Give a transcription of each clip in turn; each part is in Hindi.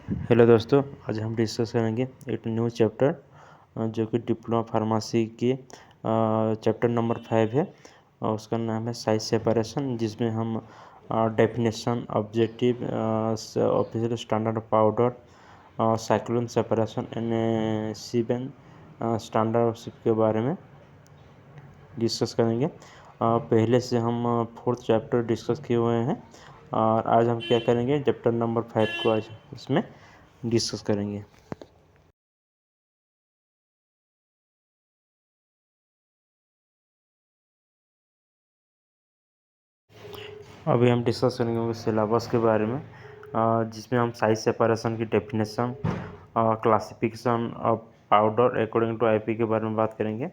हेलो दोस्तों, आज हम डिस्कस करेंगे एक न्यू चैप्टर जो कि डिप्लोमा फार्मेसी की चैप्टर नंबर 5 है और उसका नाम है साइज सेपरेशन, जिसमें हम definition, objective, official standard powder, cyclone separation and सीबेन स्टैंडर्ड के बारे में डिस्कस करेंगे। पहले से हम 4th चैप्टर डिस्कस किए हुए हैं और आज हम क्या करेंगे, चैप्टर नंबर 5 को आज इसमें डिस्कस करेंगे। अभी हम डिस्कस करेंगे सिलेबस के बारे में, जिसमें हम साइज सेपरेशन की definition, classification of powder according to IP के बारे में बात करेंगे।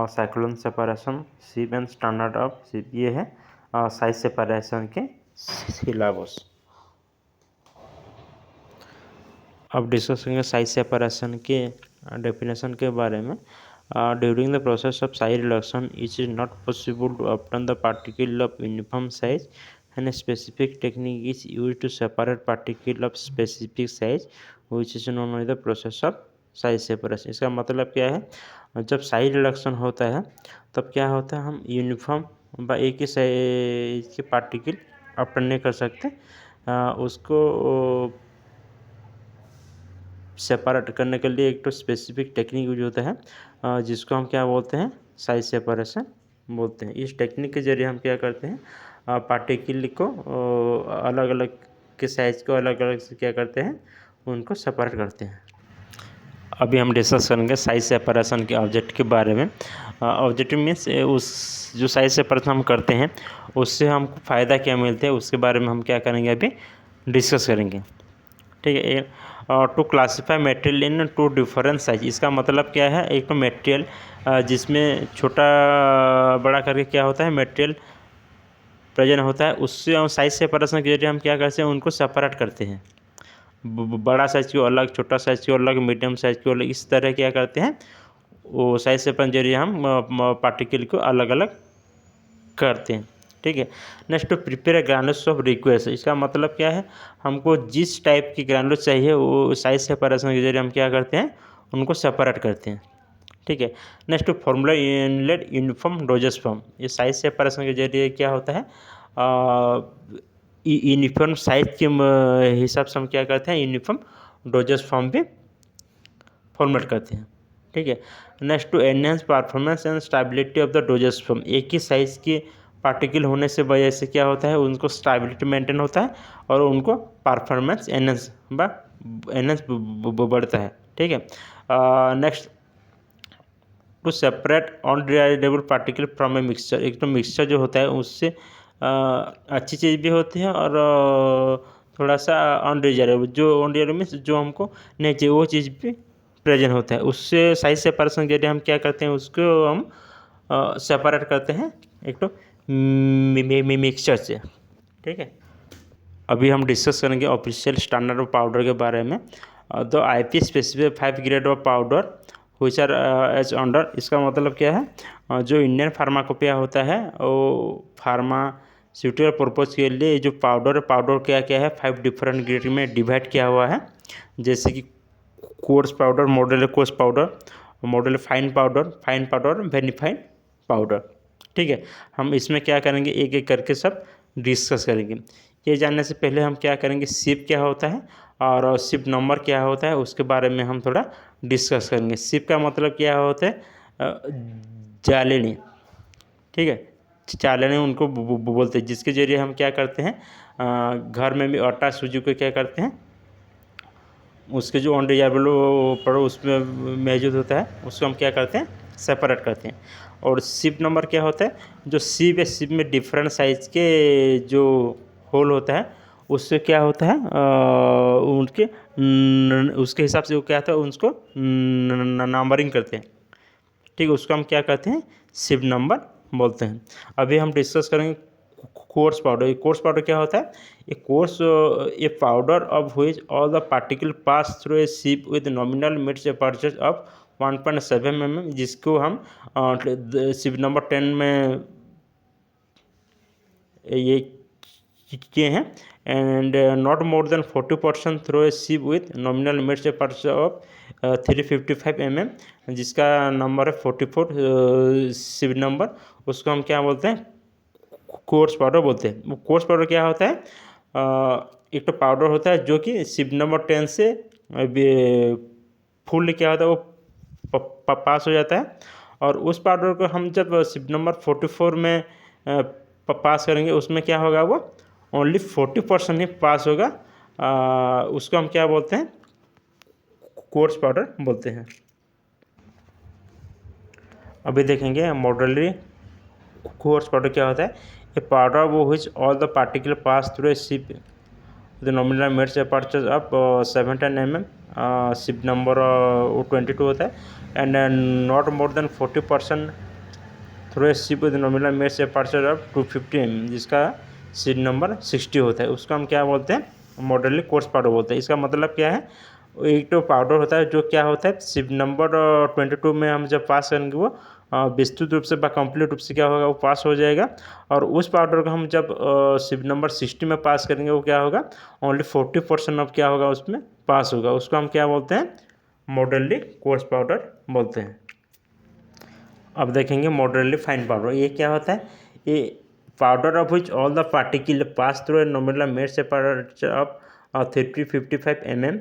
Cyclone separation, sieve and standard of sieve, ये है साइज सेपरेशन के सिलेबस। अब डिस्कस करेंगे साइज सेपरेशन के डेफिनेशन के बारे में। During the process of size reduction, it is not possible to obtain the particle of uniform size, and a specific technique is used to separate particle of specific size, which is known as the process of size separation। इसका मतलब क्या है, जब साइज रिडक्शन होता है तब क्या होता है, हम यूनिफॉर्म व एक ही साइज के पार्टिकल ऑब्टेन नहीं कर सकते। उसको सेपरेट करने के लिए एक तो स्पेसिफिक टेक्निक यूज होता है, जिसको हम क्या बोलते हैं, साइज सेपरेशन बोलते हैं। इस टेक्निक के जरिए हम क्या करते हैं, पार्टिकल को अलग अलग के साइज को अलग अलग से क्या करते हैं, उनको सेपरेट करते हैं। अभी हम डिस्कस करेंगे साइज सेपरेशन के ऑब्जेक्ट के बारे में। ऑब्जेक्टिव मीन्स उस जो साइज सेपरेशन हम करते हैं उससे हमको फ़ायदा क्या मिलता है, उसके बारे में हम क्या करेंगे, अभी डिस्कस करेंगे। ठीक है। To classify material into different size, इसका मतलब क्या है, एक तो मटेरियल जिसमें छोटा बड़ा करके क्या होता है, मटेरियल प्रेजेंट होता है, उससे हम साइज सेपरेशन के जरिए हम क्या करते हैं, उनको सेपरेट करते हैं। बड़ा साइज को अलग, छोटा साइज को अलग, मीडियम साइज को अलग, इस तरह क्या करते हैं, वो साइज सेपरेशन के जरिए हम पार्टिकल को अलग अलग करते हैं। ठीक है। Next, to prepare granules of request, इसका मतलब क्या है, हमको जिस टाइप की ग्रैनुल्स चाहिए वो साइज सेपरेशन के जरिए हम क्या करते हैं, उनको सेपरेट करते हैं। ठीक है। Next, to formula inlet uniform doses form, ये साइज सेपरेशन के जरिए क्या होता है, यूनिफॉर्म साइज के हिसाब से हम क्या करते हैं, यूनिफॉर्म डोजेस फॉर्म भी फॉर्मेट करते हैं। ठीक है। Next, to enhance performance and stability of the doses form, एक ही साइज के पार्टिकल होने से वजह से क्या होता है, उनको स्टेबिलिटी मेंटेन होता है और उनको परफॉर्मेंस एनहेंस बढ़ता है। ठीक है। Next, to separate undividable particle from a mixture, एक तो मिक्सचर जो होता है उससे अच्छी चीज़ भी होती है और थोड़ा सा अनडिजायरेबल, जो अनडिजायरेबल मीन्स जो हमको नहीं चाहिए वो चीज़ भी प्रेजेंट होता है, उससे साइज सेपरेशन के लिए हम क्या करते हैं, उसको हम सेपरेट करते हैं एक तो मिक्सचर से। ठीक है। अभी हम डिस्कस करेंगे ऑफिशियल स्टैंडर्ड ऑफ पाउडर के बारे में। The IP specify 5 grade of powder which are as under, इसका मतलब क्या है, जो इंडियन फार्माकोपिया होता है वो फार्मास्यूटिकल पर्पज़ के लिए जो पाउडर क्या क्या है, 5 डिफरेंट ग्रेड में डिवाइड किया हुआ है, जैसे कि coarse powder, model coarse powder, model fine powder, very fine powder. ठीक है। हम इसमें क्या करेंगे, एक एक करके सब डिस्कस करेंगे। ये जानने से पहले हम क्या करेंगे, सिप क्या होता है और सिप नंबर क्या होता है, उसके बारे में हम थोड़ा डिस्कस करेंगे। सिप का मतलब क्या होता है, जालेनी। ठीक है। चालनी उनको बोलते हैं, जिसके जरिए हम क्या करते हैं, घर में भी आटा सूजी को क्या करते हैं, उसके जो अनडिजायरेबल पर उसमें मौजूद होता है उसको हम क्या करते हैं, सेपरेट करते हैं। और सिप नंबर क्या होता है, जो सिप है, सिप में डिफरेंट साइज के जो होल होता है उससे क्या होता है, उनके उसके हिसाब से वो क्या होता है, उसको नंबरिंग करते हैं। ठीक है, उसको हम क्या कहते हैं, सिप नंबर बोलते हैं। अभी हम डिस्कस करेंगे कोर्स पाउडर। कोर्स पाउडर क्या होता है, a powder of which all the particle pass through a sieve with nominal mesh aperture of 1.7 mm, जिसको हम सिप नंबर 10 में ये किए हैं and not more than 40% through a sieve with nominal mesh aperture of 355 mm, जिसका नंबर है 44 शिप नंबर, उसको हम क्या बोलते हैं, कोर्स पाउडर बोलते हैं। वो कोर्स पाउडर क्या होता है, एक तो पाउडर होता है जो कि शिप नंबर 10 से फुल क्या होता है वो पास हो जाता है, और उस पाउडर को हम जब शिप नंबर 44 में पास करेंगे उसमें क्या होगा, वो ओनली 40% ही पास होगा, उसको हम क्या बोलते हैं, कोर्स पाउडर बोलते हैं। अभी देखेंगे मॉडलरी कोर्स पाउडर क्या होता है। ए पाउडर वो which all the particle pass through a sieve the nominal mesh aperture of 17 mm, sieve number वो 22 होता है, and not more than 40% through a sieve with nominal mesh aperture of 250 mm, जिसका शिप नंबर 60 होता है, उसको हम क्या बोलते हैं, मॉडलरी कोर्स पाउडर बोलते हैं। इसका मतलब क्या है, एक तो पाउडर होता है जो क्या होता है शिप नंबर 22 में हम जब पास करेंगे वो विस्तृत रूप से कंप्लीट रूप से क्या होगा, वो पास हो जाएगा, और उस पाउडर को हम जब शिप नंबर 60 में पास करेंगे वो क्या होगा, ओनली 40% ऑफ क्या होगा उसमें पास होगा, उसको हम क्या बोलते हैं, मॉडलरी कोर्स पाउडर बोलते हैं। अब देखेंगे मॉडरेटली फाइन पाउडर, ये क्या होता है, ये powder of which all the particle pass through a nominal mesh aperture of 355 mm,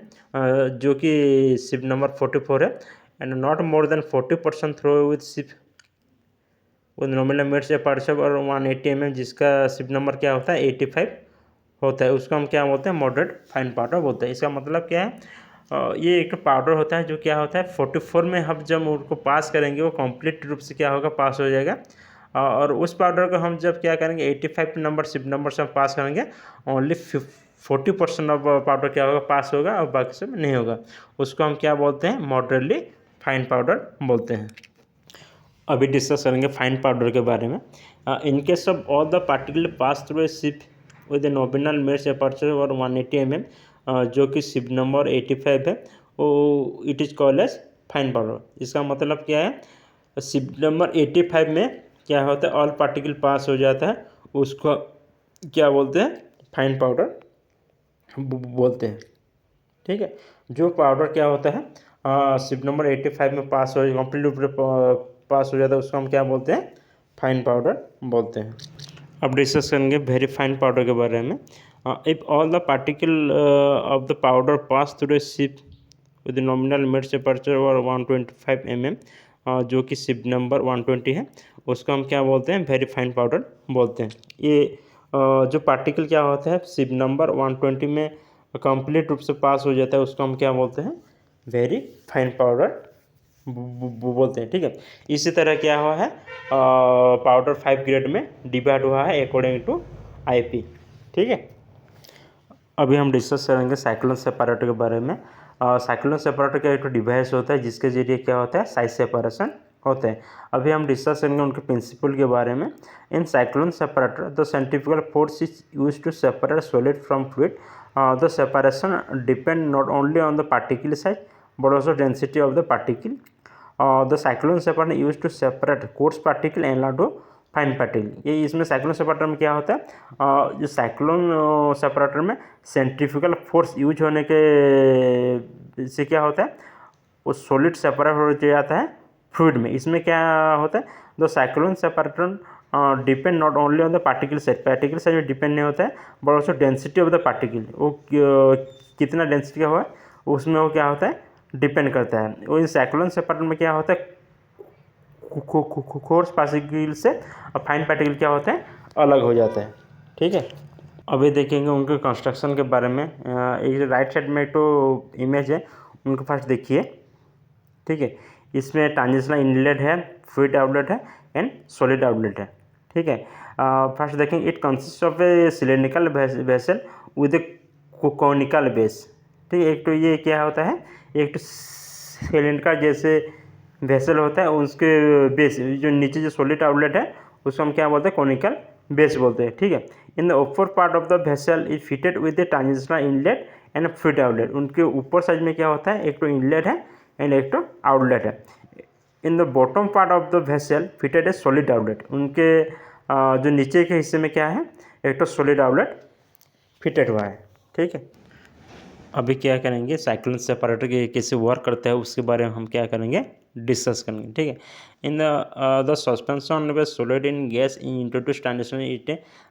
जो कि शिप नंबर 44 है, and not more than 40% through with sieve with nominal mesh aperture और 180 mm, जिसका शिप नंबर क्या होता है 85 होता है, उसको हम क्या बोलते हैं, मॉडरेट फाइन पाउडर बोलते हैं। इसका मतलब क्या है, ये एक पाउडर होता है जो क्या होता है 44 में हम जब उनको पास करेंगे वो कंप्लीट रूप से क्या होगा, पास हो जाएगा, और उस पाउडर को हम जब क्या करेंगे 85 नंबर शिप नंबर से हम पास करेंगे, ओनली 40% ऑफ पाउडर क्या होगा, पास होगा, और बाकी सब नहीं होगा, उसको हम क्या बोलते हैं, मॉडरेटली फाइन पाउडर बोलते हैं। अभी डिस्कस करेंगे फाइन पाउडर के बारे में। In case of all the particle pass through a sieve with a nominal mesh aperture और 180 mm, जो कि शिप नंबर 85 है, वो it is called as fine powder. इसका मतलब क्या है, शिप नंबर 85 में क्या होता है, ऑल पार्टिकल पास हो जाता है, उसको क्या बोलते हैं, फाइन पाउडर बोलते हैं। ठीक है, जो पाउडर क्या होता है शिप नंबर 85 में पास हो कंप्लीट रूप से पास हो जाता है, उसको हम क्या बोलते हैं, फाइन पाउडर बोलते हैं। अब डिस्कस करेंगे वेरी फाइन पाउडर के बारे में। If all the particle of the powder pass through a sieve with nominal mesh aperture और 125 mm, जो कि शिप नंबर 120 है, उसको हम क्या बोलते हैं, वेरी फाइन पाउडर बोलते हैं। ये जो पार्टिकल क्या होता है शिप नंबर 120 में कंप्लीट रूप से पास हो जाता है, उसको हम क्या बोलते हैं, वेरी फाइन पाउडर बोलते हैं। ठीक है, इसी तरह क्या हुआ है, पाउडर 5 ग्रेड में डिवाइड हुआ है अकॉर्डिंग टू IP। ठीक है, अभी हम डिस्कस करेंगे साइक्लोन सेपरेटर के बारे में। साइक्लोन सेपरेटर का एक डिवाइस होता है जिसके जरिए क्या होता है, साइज सेपरेशन होते हैं। अभी हम डिस्कस करेंगे उनके प्रिंसिपल के बारे में। In cyclone separator the centrifugal force is use to separate solid from fluid. The separation depend not only on the particle size but also density of the particle. The cyclone separator used to separate coarse particle and to fine particle. ये इसमें साइक्लोन सेपरेटर में क्या होता है, जो साइक्लोन सेपरेटर में सेंट्रीफ्यूगल फोर्स यूज होने के से क्या होता है, वो सॉलिड सेपरेट हो जाता है फ्लूइड में। इसमें क्या होता है, the cyclone separator depend not only on the particle size में डिपेंड नहीं होता है, but also density of the particle, वो कितना डेंसिटी का हुआ है उसमें वो क्या होता है, डिपेंड करता है। वो इस साइक्लोन सेपरेटर में क्या होता है, कोर्स पार्टिकल से और फाइन पार्टिकल क्या होता है, अलग हो जाता है। ठीक है, अभी देखेंगे उनके कंस्ट्रक्शन के बारे में। एक राइट साइड में तो इमेज है, उनको फर्स्ट देखिए। ठीक है, इसमें ट्रांजिशनल इनलेट है, फ्लूइड आउटलेट है एंड सॉलिड आउटलेट है। ठीक है, फर्स्ट देखेंगे it consist of A cylindrical vessel with A conical base. ठीक है, एक तो ये क्या होता है, एक तो सिलेंडर जैसे वेसल होता है, उसके बेस जो नीचे जो सॉलिड आउटलेट है उसको हम क्या बोलते हैं, कोनिकल बेस बोलते हैं। ठीक है, in the upper part of the vessel is fitted with a transitional inlet and fluid outlet. उनके ऊपर साइड में क्या होता है, एक तो इनलेट है एंड एक तो आउटलेट है। In the bottom part of the vessel fitted A solid outlet. उनके जो नीचे के हिस्से में क्या है, एक तो सॉलिड आउटलेट फिटेड हुआ है। ठीक है, अभी क्या करेंगे, साइक्लोन सेपरेटर के कैसे वर्क करता है उसके बारे में हम क्या करेंगे, डिस्कस करेंगे। ठीक है, in the suspension of solid in gas in introduce transition it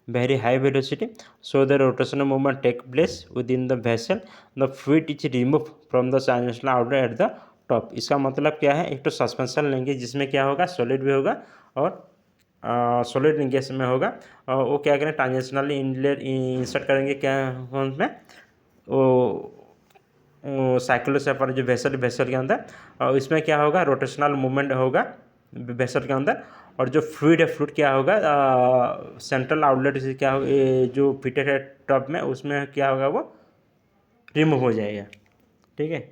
very high velocity, so the rotational movement take place with in the vessel, the fluid is remove from the transitional outlet at the top. इसका मतलब क्या है, एक तो सस्पेंशन लेंगे जिसमें क्या होगा, सॉलिड भी होगा और सॉलिड गैस में होगा, और वो क्या करें, ट्रांजिशनली इनलेट इंसर्ट करेंगे क्या उसमें, वो साइक्लोसेफर जो वेसल के अंदर, और इसमें क्या होगा, रोटेशनल मूवमेंट होगा वेसल के अंदर, और जो फ्लूइड है, फ्लूइड क्या होगा, सेंट्रल आउटलेट से क्या होगा, जो फिटेड है टॉप में, उसमें क्या होगा, वो रिमूव हो जाएगा। ठीक है,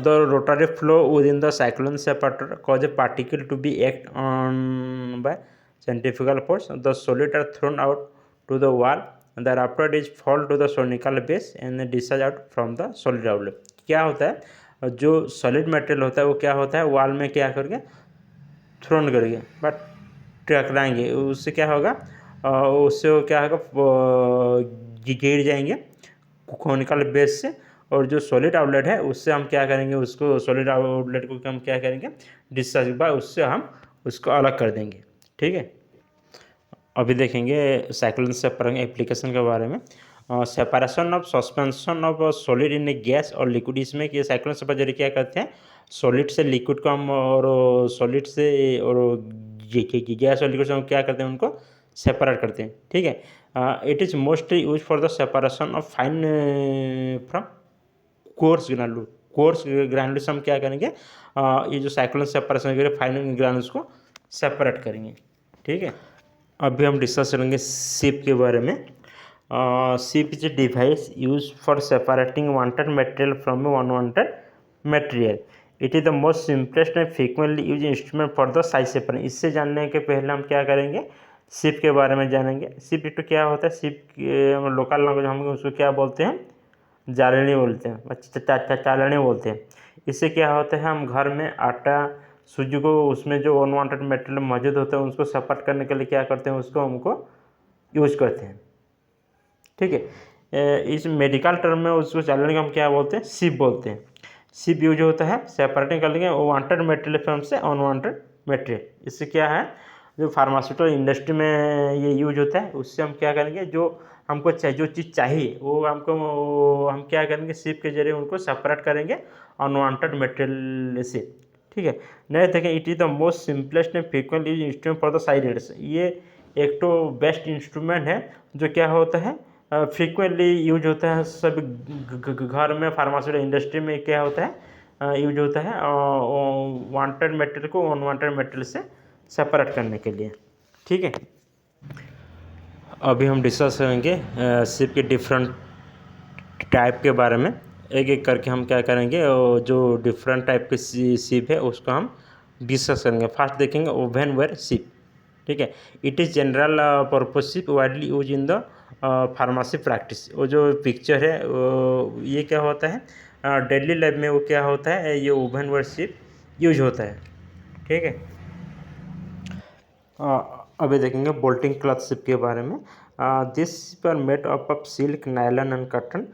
the rotary flow within the cyclone separator cause a particle to be act on by centrifugal force. The solid are thrown out to the wall, and thereafter it is fall to the conical base and then discharge out from the solid outlet. क्या होता है, जो सॉलिड मटेरियल होता है वो क्या होता है, वॉल में क्या करके थ्रोन करेंगे, बट टकराएंगे, उससे क्या होगा, उससे वो क्या होगा, गिर जाएंगे कोनिकल बेस से, और जो सॉलिड आउटलेट है उससे हम क्या करेंगे, उसको सॉलिड आउटलेट को हम क्या करेंगे, डिस्चार्ज के बाद उससे हम उसको अलग कर देंगे। ठीक है, अभी देखेंगे साइक्लोन सेपरेशन एप्लीकेशन के बारे में। Separation of suspension of solid in gas और लिक्विड, इसमें कि साइक्लोन सेपरेटर क्या करते हैं, सॉलिड से लिक्विड को हम, और सॉलिड से और गैस और लिक्विड से हम क्या करते हैं, उनको सेपरेट करते हैं। ठीक है, it is mostly use for the separation of fine from course granule. Course granule से हम क्या करेंगे, ये जो साइक्लोन सेपरेशन के फाइन ग्रैनुल्स को सेपरेट करेंगे। ठीक है, अभी हम डिस्कस करेंगे सिप के बारे में। Sieve is a device use for separating wanted material from unwanted material. It is the most simplest and frequently use instrument for the size separation. इससे जानने के पहले हम क्या करेंगे, सिप के बारे में जानेंगे। सिप तो क्या होता है, सिप लोकल लैंग्वेज हम उसको क्या बोलते हैं, जालनी बोलते हैं, चालनी बोलते हैं। इससे क्या होता है, हम घर में आटा सूजी को, उसमें जो अनवांटेड मटेरियल मौजूद होता है उसको सेपरेट करने के लिए क्या करते हैं, उसको हमको यूज करते हैं। ठीक है, इस मेडिकल टर्म में उसको चालनी को हम क्या बोलते हैं, सिप बोलते हैं। सिप यूज होता है सेपरेटिंग करने के वांटेड मटेरियल फ्रॉम से अनवांटेड मटेरियल। इससे क्या है, जो फार्मास्यूटिकल इंडस्ट्री में ये यूज होता है, उससे हम क्या करेंगे, जो हमको जो चीज़ चाहिए वो हमको, हम क्या करेंगे, सिप के जरिए उनको सेपरेट करेंगे अनवांटेड मटेरियल से। ठीक है, नहीं देखें, it is the most simplest and frequent use instrument for the side aids. ये एक तो बेस्ट इंस्ट्रूमेंट है जो क्या होता है, फ्रीक्वेंटली यूज होता है सब घर में, फार्मास्यूटिकल इंडस्ट्री में क्या होता है, यूज होता है वांटेड मटेरियल को अनवांटेड मटेरियल से सेपरेट करने के लिए। ठीक है, अभी हम डिस्कस करेंगे सिप के डिफरेंट टाइप के बारे में। एक एक करके हम क्या करेंगे, जो डिफरेंट टाइप के सिप है उसको हम डिस्कस करेंगे। फर्स्ट देखेंगे ओवन वेयर सिप। ठीक है, it is general purpose sieve widely use in the pharmacy practice. वो जो पिक्चर है ये क्या होता है, डेली लाइफ में वो क्या होता है, ये ओवन वेयर सिप यूज होता है। ठीक है, अभी देखेंगे बोल्टिंग क्लॉथ सिप के बारे में। This sieve are made up of silk, nylon and cotton.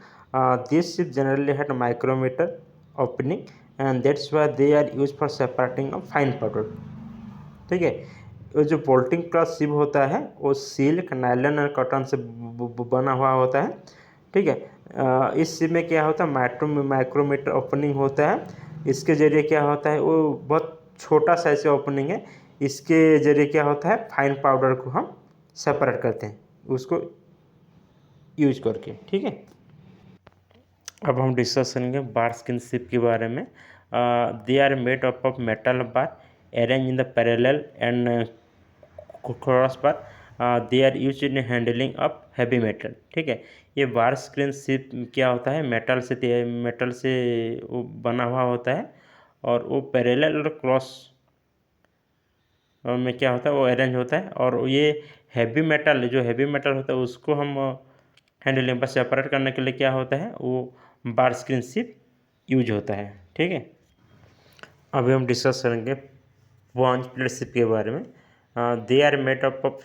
This sieve generally had micrometer opening and that's why they are use for separating of fine powder. ठीक है, वो जो बोल्टिंग क्लॉथ सिप होता है वो सिल्क, नायलॉन और कॉटन से बना हुआ होता है। ठीक है, इस सिप में क्या होता है, माइक्रोमीटर ओपनिंग होता है। इसके जरिए क्या होता है, वो बहुत छोटा साइज का ओपनिंग है। इसके जरिए क्या होता है, फाइन पाउडर को हम सेपरेट करते हैं उसको यूज करके। ठीक है, अब हम डिस्कस करेंगे बार स्किन सिप के बारे में। They are made up of metal bar arrange in the parallel and cross bar. They are use in handling of heavy metal. ठीक है, ये बार स्क्रीन सिप क्या होता है, मेटल से वो बना हुआ होता है, और वो पैरेलल और क्रॉस में क्या होता है, वो अरेंज होता है। और ये हैवी मेटल, जो हैवी मेटल होता है उसको हम हैंडलिंग पर सेपरेट करने के लिए क्या होता है, वो बार स्क्रीन सिप यूज होता है। ठीक है, अभी हम डिस्कस करेंगे पॉन्च प्लेट सिप के बारे में। They are made up of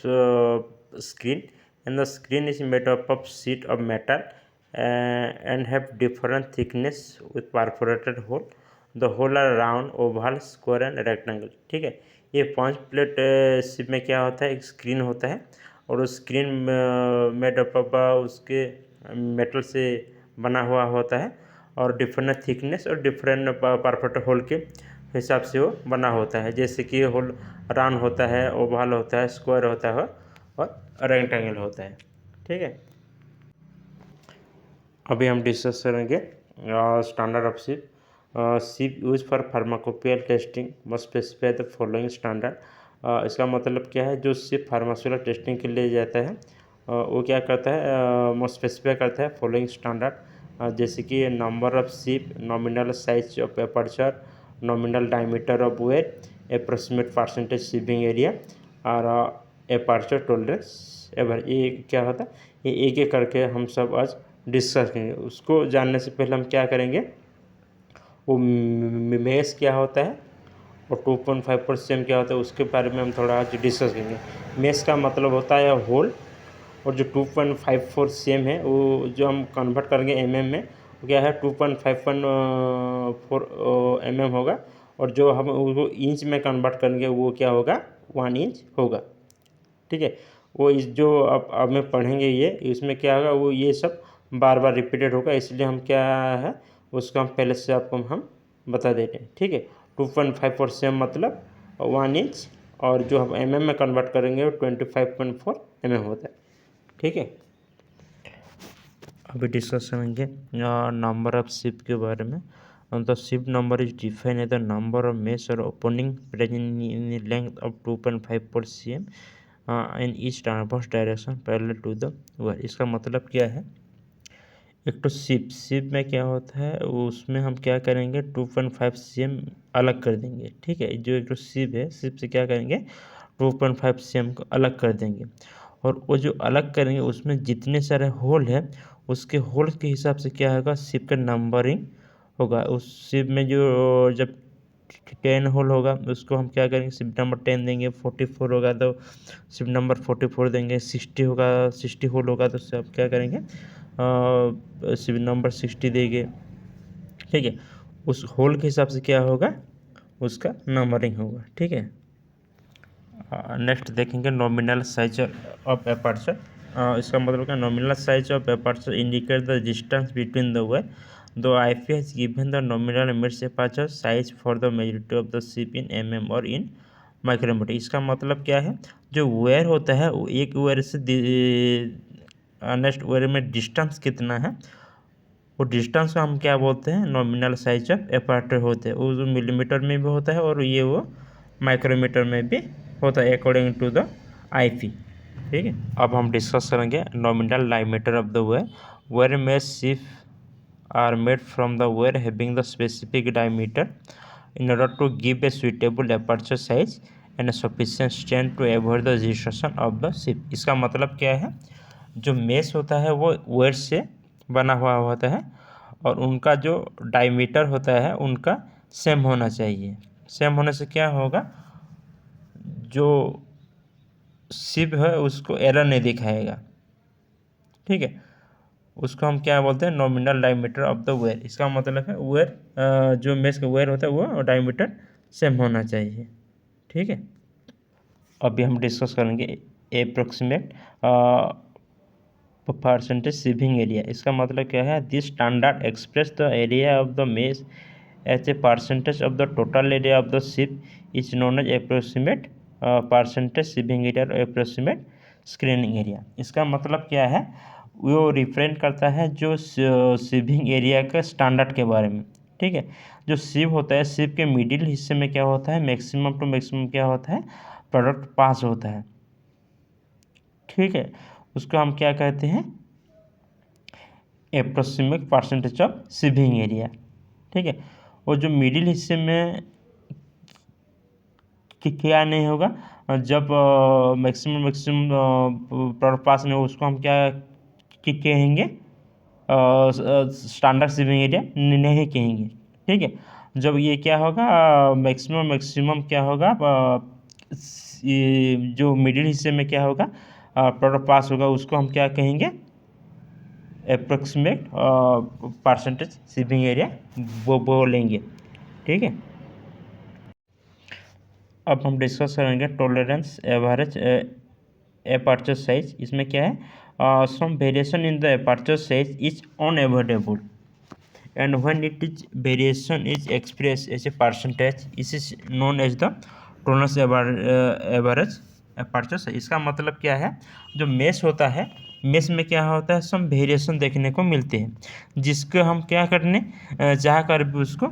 screen and the screen is made up of sheet of metal and have different thickness with perforated hole. The hole are round, oval, square and rectangle. ठीक है, ये 5 प्लेट शिप में क्या होता है, एक स्क्रीन होता है और उस स्क्रीन मेड अप उसके मेटल से बना हुआ होता है और डिफरेंट थिकनेस और डिफरेंट परफेक्ट होल के हिसाब से वो बना होता है। जैसे कि होल राउंड होता है, ओवल होता है, स्क्वायर होता है और रेक्टेंगल होता है। ठीक है, अभी हम डिस्कस करेंगे standard of ship. Ship use for pharmacopoeial testing must specify the following standard. इसका मतलब क्या है, जो शिप फार्मास्यूटिकल टेस्टिंग के लिए जाता है वो क्या करता है, मस्ट स्पेसिफाई करता है फॉलोइंग स्टैंडर्ड, जैसे कि number of sieve, nominal size of aperture, nominal diameter of wire, approximate percentage sieving area और एपर्चर टॉलरेंस एवर। ये क्या होता है, ये एक एक करके हम सब आज डिस्कस करेंगे। उसको जानने से पहले हम क्या करेंगे, वो मेस क्या होता है और 2.5% क्या होता है उसके बारे में हम थोड़ा आज डिस्कस करेंगे। मेस का मतलब होता है होल, और जो 2.54 सेम है वो जो हम कन्वर्ट करेंगे में वो क्या है 2.514 होगा, और जो हम वो इंच में कन्वर्ट करेंगे वो क्या होगा 1 इंच होगा। ठीक है, वो इस जो अब में पढ़ेंगे ये इसमें क्या होगा, वो ये सब बार बार रिपीटेड होगा, इसलिए हम क्या है उसका हम पहले से आपको हम बता देते हैं। ठीक है, 2.54 सेम मतलब 1 इंच, और जो हम में कन्वर्ट करेंगे वो 25.4 होता है। ठीक है, अभी डिस्कस करेंगे नंबर ऑफ शिप के बारे में। The sieve number is define as the number of mesh और opening present in length of 2.54 cm in each transverse direction parallel to the wire. इसका मतलब क्या है, एक तो शिप में क्या होता है उसमें हम क्या करेंगे 2.5 cm अलग कर देंगे। ठीक है, जो एक तो शिप है, शिप से क्या करेंगे 2.5 cm को अलग कर देंगे, और वो जो अलग करेंगे उसमें जितने सारे होल है उसके होल के हिसाब से क्या होगा शिप का नंबरिंग होगा। उस शिप में जो जब 10 होल होगा उसको हम क्या करेंगे शिप नंबर 10 देंगे, 44 होगा तो शिप नंबर 44 देंगे, 60 होगा 60 होल होगा तो सब क्या करेंगे शिप नंबर 60 देंगे। ठीक है, उस होल के हिसाब से क्या होगा उसका नंबरिंग होगा। ठीक है, नेक्स्ट देखेंगे नॉमिनल साइज ऑफ एपर्चर। इसका मतलब क्या, nominal size of aperture indicate the distance between the wire, दो IP has given the nominal mid aperture size for the majority of the ship in mm और in माइक्रोमीटर। इसका मतलब क्या है, जो वेयर होता है वो एक वेयर से नेक्स्ट वेयर में डिस्टेंस कितना है, वो डिस्टेंस को हम क्या बोलते हैं नॉमिनल साइज ऑफ एपर्चर होते हैं। वो जो मिलीमीटर में भी होता है और ये वो माइक्रोमीटर में भी होता है अकॉर्डिंग टू द IP। ठीक है, अब हम डिस्कस करेंगे nominal diameter of the wire में sieve are made from the wire having the specific diameter in order to give a suitable aperture size and a sufficient strength to avoid the registration of the ship। इसका मतलब क्या है, जो मेस होता है वो वेयर से बना हुआ होता है और उनका जो डायमीटर होता है उनका सेम होना चाहिए। सेम होने से क्या होगा, जो शिप है उसको एरर नहीं दिखाएगा। ठीक है, उसको हम क्या बोलते हैं nominal diameter of the wire. इसका मतलब है वेयर जो मेस का वेयर होता है वो डायमीटर सेम होना चाहिए। ठीक है, अभी हम डिस्कस करेंगे अप्रोक्सीमेट परसेंटेज शिपिंग एरिया। इसका मतलब क्या है, this standard express the area of the mesh as a percentage of the total area of the sieve is known as approximate percentage sieving area और अप्रोक्सीमेट स्क्रीनिंग एरिया। इसका मतलब क्या है, वो रिफ्रेंट करता है जो शिपिंग एरिया का स्टैंडर्ड के बारे में। ठीक है, जो शिप होता है शिप के मिडिल हिस्से में क्या होता है मैक्सिमम टू मैक्सिमम क्या होता है प्रोडक्ट पास होता है। ठीक है, उसको हम क्या कहते हैं approximate percentage of shipping area. ठीक है, और जो मिडिल हिस्से में क्या नहीं होगा, जब मैक्सिमम प्रोडक्ट पास नहीं हो उसको हम क्या कहेंगे स्टैंडर्ड शिपिंग एरिया नहीं कहेंगे। ठीक है, जब ये क्या होगा मैक्सिमम क्या होगा ये जो मिडिल हिस्से में क्या होगा प्रोडक्ट पास होगा उसको हम क्या कहेंगे, अप्रोक्सीमेट परसेंटेज शिपिंग एरिया वो बोलेंगे। ठीक है, अब हम डिस्कस करेंगे टॉलरेंस एवरेज एपर्चर साइज। इसमें क्या है, some variation in the aperture size is unavoidable and when it is variation is express as a percentage this is known as the tolerance average aperture size. इसका मतलब क्या है, जो मेश होता है, मेश में क्या होता है, सम वेरिएशन देखने को मिलते हैं जिसको हम क्या करने चाह कर भी उसको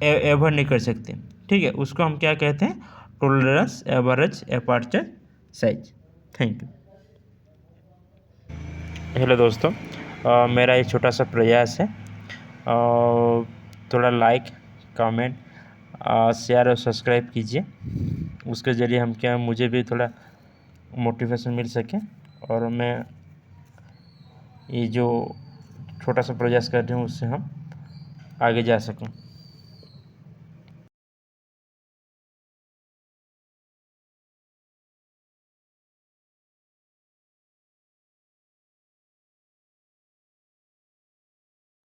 एवॉइड नहीं कर सकते। ठीक है, उसको हम क्या कहते हैं, tolerance average aperture size. Thank you. Hello दोस्तों, मेरा ये छोटा सा प्रयास है, थोड़ा लाइक, कमेंट, शेयर और सब्सक्राइब कीजिए। उसके ज़रिए हम क्या, मुझे भी थोड़ा मोटिवेशन मिल सके और मैं ये जो छोटा सा प्रयास कर रही हूँ उससे हम आगे जा सकूँ।